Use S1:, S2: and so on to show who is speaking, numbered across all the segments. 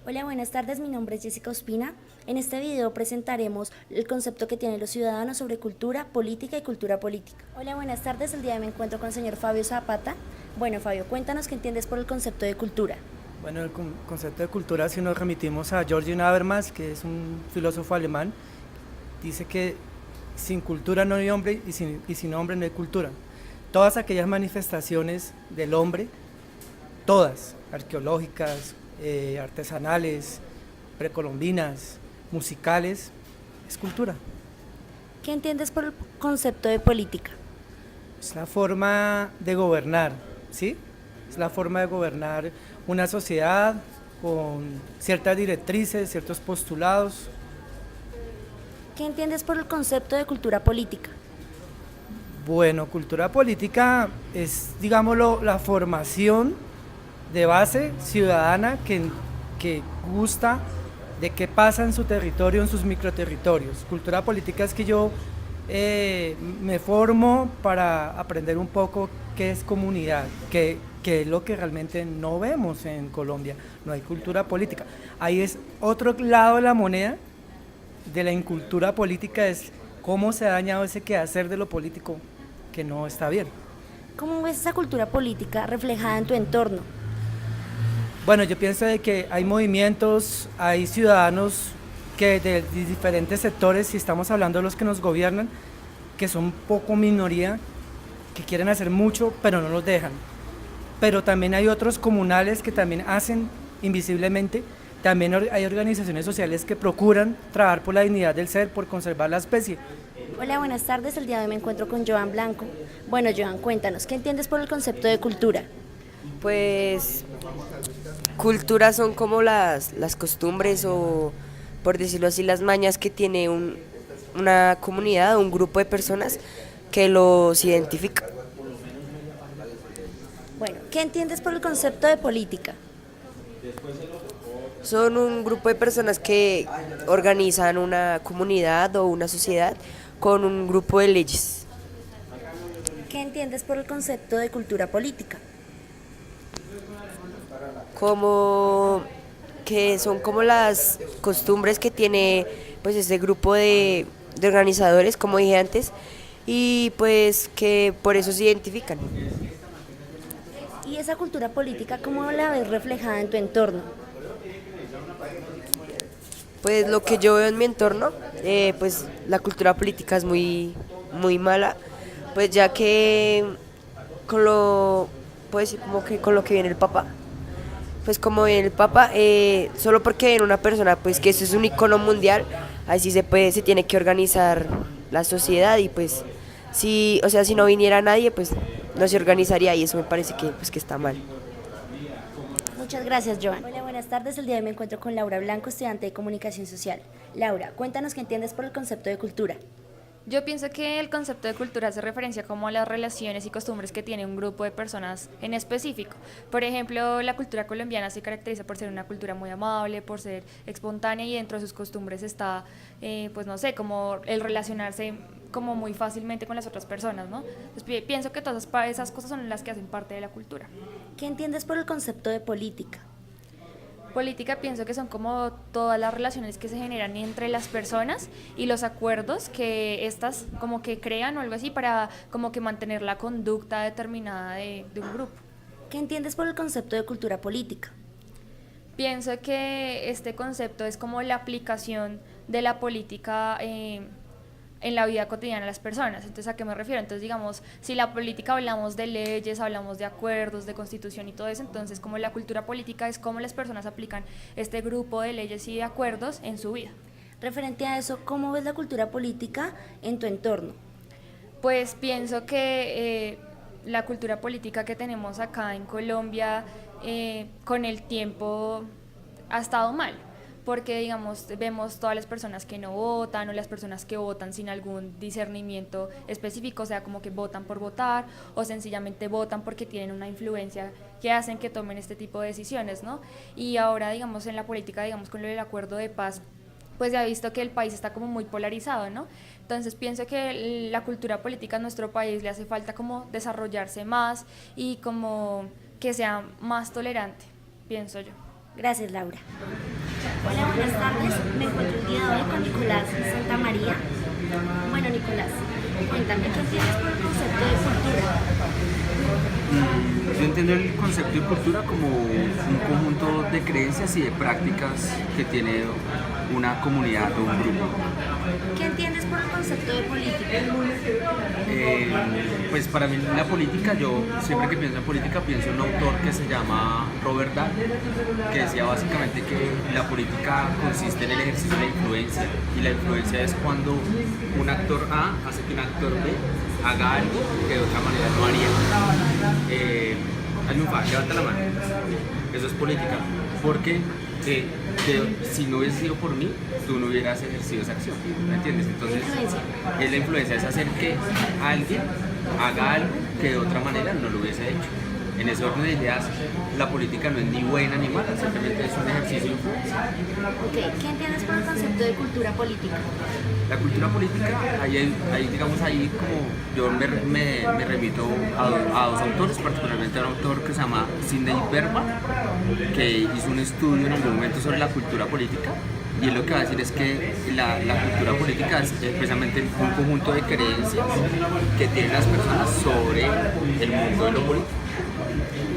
S1: Hola, buenas tardes, mi nombre es Jessica Ospina. En este video presentaremos el concepto que tienen los ciudadanos sobre cultura política y cultura política. Hola, buenas tardes, el día de hoy me encuentro con el señor Fabio Zapata. Bueno, Fabio, cuéntanos qué entiendes por el concepto de cultura.
S2: Bueno, el concepto de cultura, si nos remitimos a Georgian Habermas, que es un filósofo alemán, dice que sin cultura no hay hombre y sin hombre no hay cultura. Todas aquellas manifestaciones del hombre, todas, arqueológicas, artesanales, precolombinas, musicales, es cultura.
S1: ¿Qué entiendes por el concepto de política?
S2: Es la forma de gobernar, ¿sí? Es la forma de gobernar una sociedad con ciertas directrices, ciertos postulados.
S1: ¿Qué entiendes por el concepto de cultura política?
S2: Bueno, cultura política es, digámoslo, la formación de base ciudadana que gusta de qué pasa en su territorio, en sus microterritorios. Cultura política es que yo me formo para aprender un poco qué es comunidad, qué es lo que realmente no vemos en Colombia. No hay cultura política. Ahí es otro lado de la moneda de la incultura política, es cómo se ha dañado ese quehacer de lo político que no está bien.
S1: ¿Cómo ves esa cultura política reflejada en tu entorno?
S2: Bueno, yo pienso de que hay movimientos, hay ciudadanos que de diferentes sectores, si estamos hablando de los que nos gobiernan, que son poco minoría, que quieren hacer mucho, pero no los dejan. Pero también hay otros comunales que también hacen invisiblemente. También hay organizaciones sociales que procuran trabajar por la dignidad del ser, por conservar la especie.
S1: Hola, buenas tardes, el día de hoy me encuentro con Joan Blanco. Bueno, Joan, cuéntanos, ¿qué entiendes por el concepto de cultura?
S3: Pues cultura son como las costumbres o, por decirlo así, las mañas que tiene una comunidad o un grupo de personas que los identifica.
S1: Bueno, ¿qué entiendes por el concepto de política?
S3: Son un grupo de personas que organizan una comunidad o una sociedad con un grupo de leyes.
S1: ¿Qué entiendes por el concepto de cultura política?
S3: Como que son como las costumbres que tiene pues ese grupo de organizadores, como dije antes, y pues que por eso se identifican.
S1: ¿Y esa cultura política cómo la ves reflejada en tu entorno?
S3: Pues lo que yo veo en mi entorno, pues la cultura política es muy mala, pues ya que con lo, puedo decir como que con lo que viene el Papa, pues como viene el Papa, solo porque viene una persona, pues que eso es un icono mundial, así se tiene que organizar la sociedad y pues si, o sea, si no viniera nadie, pues no se organizaría y eso me parece que, pues, que está mal.
S1: Muchas gracias, Joan. Hola, buenas tardes. El día de hoy me encuentro con Laura Blanco, estudiante de Comunicación Social. Laura, cuéntanos qué entiendes por el concepto de cultura.
S4: Yo pienso que el concepto de cultura hace referencia como a las relaciones y costumbres que tiene un grupo de personas en específico. Por ejemplo, la cultura colombiana se caracteriza por ser una cultura muy amable, por ser espontánea y dentro de sus costumbres está, pues no sé, como el relacionarse como muy fácilmente con las otras personas, ¿no? Entonces, pienso que todas esas cosas son las que hacen parte de la cultura.
S1: ¿Qué entiendes por el concepto de política?
S4: Política pienso que son como todas las relaciones que se generan entre las personas y los acuerdos que estas como que crean o algo así para como que mantener la conducta determinada de un grupo.
S1: ¿Qué entiendes por el concepto de cultura política?
S4: Pienso que este concepto es como la aplicación de la política en la vida cotidiana de las personas. Entonces, ¿a qué me refiero? Entonces, digamos, si la política hablamos de leyes, hablamos de acuerdos, de constitución y todo eso, entonces como la cultura política es cómo las personas aplican este grupo de leyes y de acuerdos en su vida.
S1: Referente a eso, ¿cómo ves la cultura política en tu entorno?
S4: Pues pienso que la cultura política que tenemos acá en Colombia con el tiempo ha estado mal, porque digamos vemos todas las personas que no votan o las personas que votan sin algún discernimiento específico, o sea, como que votan por votar o sencillamente votan porque tienen una influencia que hacen que tomen este tipo de decisiones, ¿no? Y ahora, digamos, en la política, digamos, con el acuerdo de paz, pues se ha visto que el país está como muy polarizado, ¿no? Entonces pienso que la cultura política en nuestro país le hace falta como desarrollarse más y como que sea más tolerante, pienso yo.
S1: Gracias, Laura. Hola, buenas tardes. Me encuentro el día de hoy con Nicolás Santamaría. Bueno, Nicolás, cuéntame, ¿qué entiendes por el concepto de cultura?
S5: Yo entiendo el concepto de cultura como un conjunto de creencias y de prácticas que tiene una comunidad o un grupo.
S1: ¿Qué entiendes por el concepto de política?
S5: Pues para mí la política, yo siempre que pienso en política pienso en un autor que se llama Robert Dahl, que decía básicamente que la política consiste en el ejercicio de la influencia, y la influencia es cuando un actor A hace que un actor B haga algo que de otra manera no haría. Hazme un favor, levanta la mano. Eso es política, porque si no hubiese sido por mí, tú no hubieras ejercido esa acción, ¿me entiendes? Entonces, es la influencia, es hacer que alguien haga algo que de otra manera no lo hubiese hecho. En ese orden de ideas, la política no es ni buena ni mala, simplemente es un ejercicio de influencia.
S1: Ok, ¿qué entiendes por el concepto de cultura política?
S5: La cultura política, ahí como yo me remito a dos autores, particularmente a un autor que se llama Sidney Berman, que hizo un estudio en algún momento sobre la cultura política, y él lo que va a decir es que la cultura política es precisamente un conjunto de creencias que tienen las personas sobre el mundo de lo político.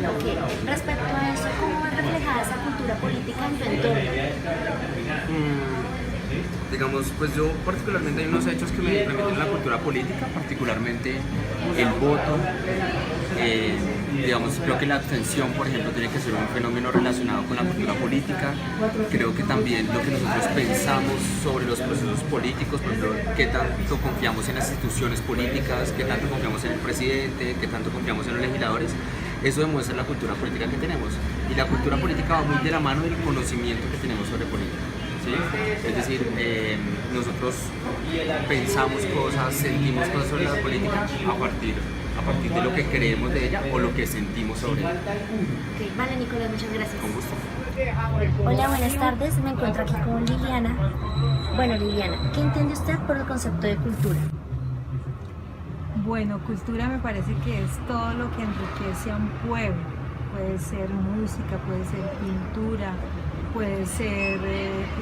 S1: Ok, respecto a eso, ¿cómo es reflejada esa cultura política en tu entorno?
S5: Digamos, pues yo particularmente hay unos hechos que me remiten a la cultura política, particularmente el voto. Digamos, creo que la abstención, por ejemplo, tiene que ser un fenómeno relacionado con la cultura política. Creo que también lo que nosotros pensamos sobre los procesos políticos, por ejemplo, qué tanto confiamos en las instituciones políticas, qué tanto confiamos en el presidente, qué tanto confiamos en los legisladores, eso demuestra la cultura política que tenemos. Y la cultura política va muy de la mano del conocimiento que tenemos sobre política. ¿Sí? Es decir, nosotros pensamos cosas, sentimos cosas sobre la política a partir de lo que creemos de ella o lo que sentimos sobre ella.
S1: Ok, vale, Nicolás, muchas gracias.
S5: Con gusto.
S1: Hola, buenas tardes. Me encuentro aquí con Liliana. Bueno, Liliana, ¿qué entiende usted por el concepto de cultura?
S6: Bueno, cultura me parece que es todo lo que enriquece a un pueblo. Puede ser música, puede ser pintura, puede ser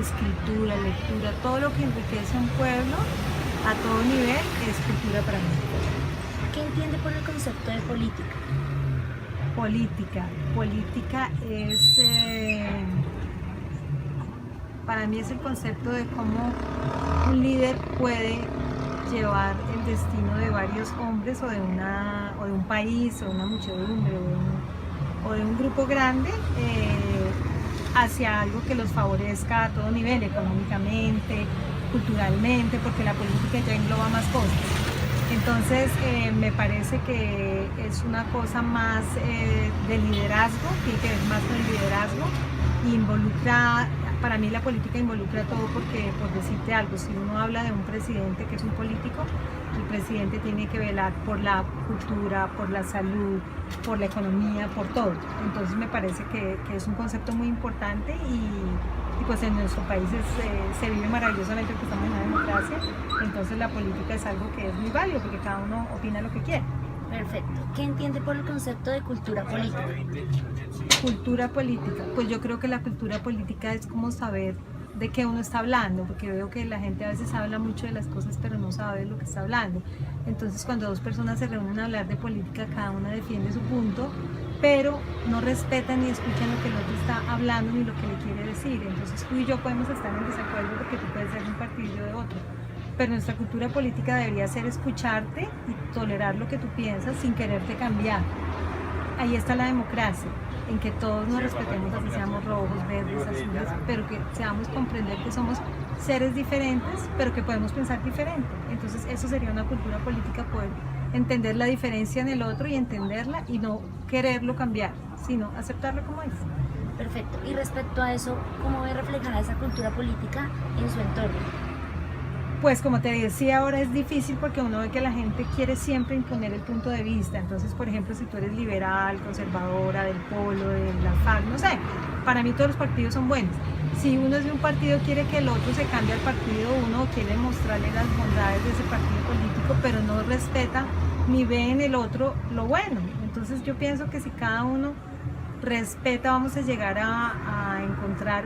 S6: escritura, lectura, todo lo que enriquece a un pueblo a todo nivel es cultura para mí.
S1: ¿Qué entiende por el concepto de política?
S6: Política es, para mí es el concepto de cómo un líder puede llevar el destino de varios hombres o de un país o de una muchedumbre o de un grupo grande hacia algo que los favorezca a todo nivel, económicamente, culturalmente, porque la política ya engloba más cosas. Entonces me parece que es una cosa más de liderazgo, tiene que ver más con el liderazgo, involucra, para mí la política involucra todo porque, por decirte algo, si uno habla de un presidente que es un político, el presidente tiene que velar por la cultura, por la salud, por la economía, por todo. Entonces me parece que es un concepto muy importante y pues en nuestro país se vive maravillosamente porque estamos en una democracia, entonces la política es algo que es muy válido porque cada uno opina lo que quiere.
S1: Perfecto. ¿Qué entiende por el concepto de cultura política?
S6: Cultura política, pues yo creo que la cultura política es como saber de qué uno está hablando, porque veo que la gente a veces habla mucho de las cosas pero no sabe de lo que está hablando. Entonces cuando dos personas se reúnen a hablar de política, cada una defiende su punto, pero no respetan ni escuchan lo que el otro está hablando ni lo que le quiere decir. Entonces tú y yo podemos estar en desacuerdo porque tú puedes ser de un partido y yo de otro. Pero nuestra cultura política debería ser escucharte y tolerar lo que tú piensas sin quererte cambiar. Ahí está la democracia, en que todos nos respetemos, así seamos rojos, verdes, azules, pero que seamos comprender que somos seres diferentes, pero que podemos pensar diferente. Entonces eso sería una cultura política, poder entender la diferencia en el otro y entenderla y no quererlo cambiar, sino aceptarlo como es.
S1: Perfecto. Y respecto a eso, ¿cómo ve reflejada esa cultura política en su entorno?
S6: Pues como te decía ahora es difícil porque uno ve que la gente quiere siempre imponer el punto de vista. Entonces, por ejemplo, si tú eres liberal, conservadora, del polo, de la FARC, no sé, para mí todos los partidos son buenos. Si uno es de un partido quiere que el otro se cambie al partido, uno quiere mostrarle las bondades de ese partido político, pero no respeta ni ve en el otro lo bueno. Entonces yo pienso que si cada uno respeta, vamos a llegar a encontrar,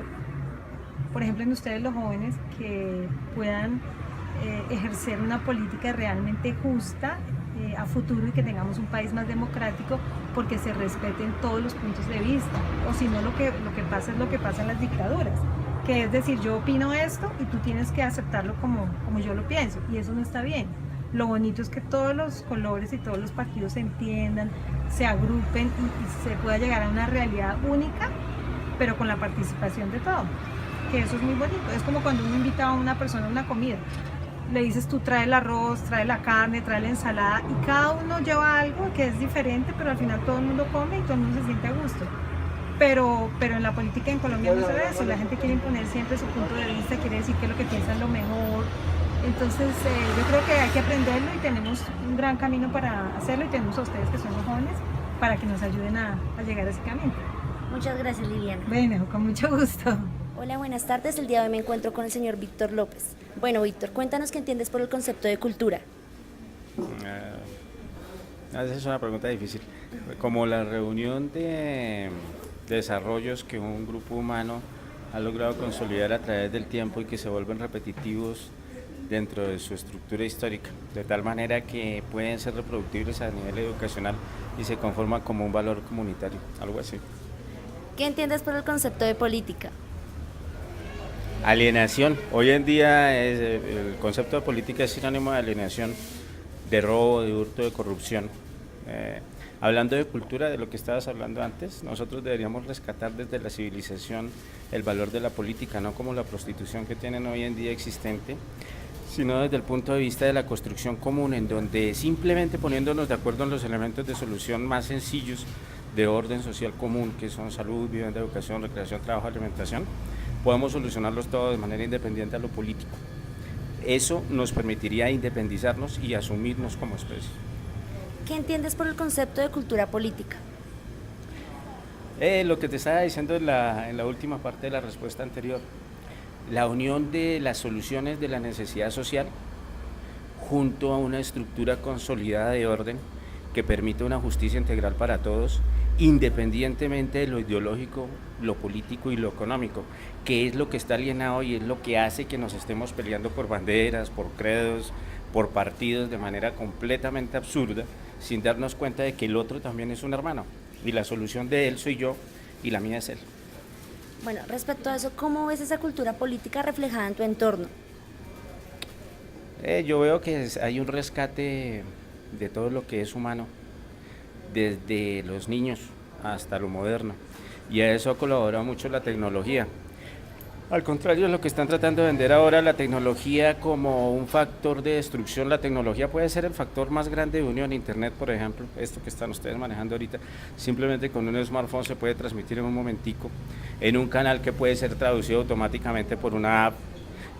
S6: por ejemplo, en ustedes los jóvenes, que puedan ejercer una política realmente justa a futuro y que tengamos un país más democrático porque se respeten todos los puntos de vista, o si no lo que pasa es lo que pasa en las dictaduras, que es decir, yo opino esto y tú tienes que aceptarlo como yo lo pienso, y eso no está bien. Lo bonito es que todos los colores y todos los partidos se entiendan, se agrupen y se pueda llegar a una realidad única, pero con la participación de todos, que eso es muy bonito. Es como cuando uno invita a una persona a una comida, le dices tú trae el arroz, trae la carne, trae la ensalada, y cada uno lleva algo que es diferente, pero al final todo el mundo come y todo el mundo se siente a gusto. Pero en la política en Colombia no se ve eso, la gente quiere imponer siempre su punto de vista, quiere decir que lo que piensa es lo mejor. Entonces yo creo que hay que aprenderlo y tenemos un gran camino para hacerlo, y tenemos a ustedes que son los jóvenes para que nos ayuden a llegar a ese camino.
S1: Muchas gracias, Liliana.
S6: Bueno, con mucho gusto.
S1: Hola, buenas tardes. El día de hoy me encuentro con el señor Víctor López. Bueno, Víctor, cuéntanos qué entiendes por el concepto de cultura.
S7: Esa es una pregunta difícil. Como la reunión de desarrollos que un grupo humano ha logrado consolidar a través del tiempo y que se vuelven repetitivos dentro de su estructura histórica, de tal manera que pueden ser reproductibles a nivel educacional y se conforman como un valor comunitario, algo así.
S1: ¿Qué entiendes por el concepto de política?
S7: Alienación. Hoy en día el concepto de política es sinónimo de alienación, de robo, de hurto, de corrupción. Hablando de cultura, de lo que estabas hablando antes, nosotros deberíamos rescatar desde la civilización el valor de la política, no como la prostitución que tienen hoy en día existente, sino desde el punto de vista de la construcción común, en donde simplemente poniéndonos de acuerdo en los elementos de solución más sencillos de orden social común, que son salud, vivienda, educación, recreación, trabajo, alimentación, podemos solucionarlos todos de manera independiente a lo político. Eso nos permitiría independizarnos y asumirnos como especie.
S1: ¿Qué entiendes por el concepto de cultura política?
S7: Lo que te estaba diciendo en la última parte de la respuesta anterior, la unión de las soluciones de la necesidad social junto a una estructura consolidada de orden que permite una justicia integral para todos, independientemente de lo ideológico, lo político y lo económico, que es lo que está alienado y es lo que hace que nos estemos peleando por banderas, por credos, por partidos de manera completamente absurda, sin darnos cuenta de que el otro también es un hermano, y la solución de él soy yo y la mía es él.
S1: Bueno, respecto a eso, ¿cómo ves esa cultura política reflejada en tu entorno?
S7: Yo veo que hay un rescate de todo lo que es humano, desde los niños hasta lo moderno, y a eso colabora mucho la tecnología. Al contrario de lo que están tratando de vender ahora, la tecnología como un factor de destrucción, la tecnología puede ser el factor más grande de unión. Internet, por ejemplo, esto que están ustedes manejando ahorita, simplemente con un smartphone se puede transmitir en un momentico, en un canal que puede ser traducido automáticamente por una app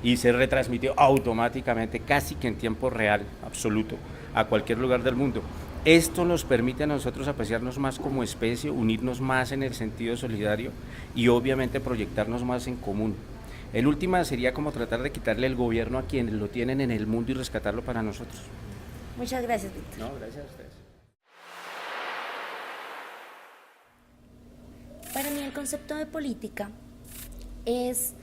S7: y ser retransmitido automáticamente, casi que en tiempo real, absoluto, a cualquier lugar del mundo. Esto nos permite a nosotros apreciarnos más como especie, unirnos más en el sentido solidario y obviamente proyectarnos más en común. El última sería como tratar de quitarle el gobierno a quienes lo tienen en el mundo y rescatarlo para nosotros.
S1: Muchas gracias, Víctor.
S7: No, gracias a ustedes.
S1: Para mí el concepto de política es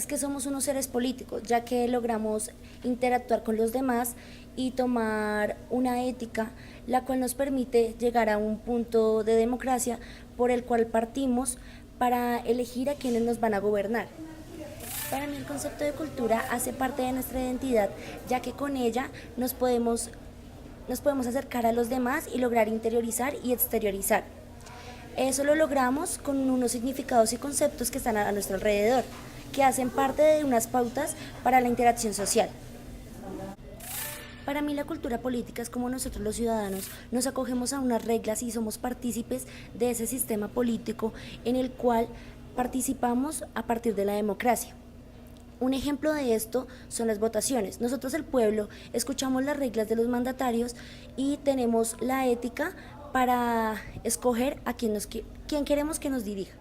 S1: que somos unos seres políticos, ya que logramos interactuar con los demás y tomar una ética, la cual nos permite llegar a un punto de democracia por el cual partimos para elegir a quienes nos van a gobernar. Para mí el concepto de cultura hace parte de nuestra identidad, ya que con ella nos podemos acercar a los demás y lograr interiorizar y exteriorizar. Eso lo logramos con unos significados y conceptos que están a nuestro alrededor, que hacen parte de unas pautas para la interacción social. Para mí la cultura política es como nosotros los ciudadanos nos acogemos a unas reglas y somos partícipes de ese sistema político en el cual participamos a partir de la democracia. Un ejemplo de esto son las votaciones. Nosotros, el pueblo, escuchamos las reglas de los mandatarios y tenemos la ética para escoger a quién queremos que nos dirija.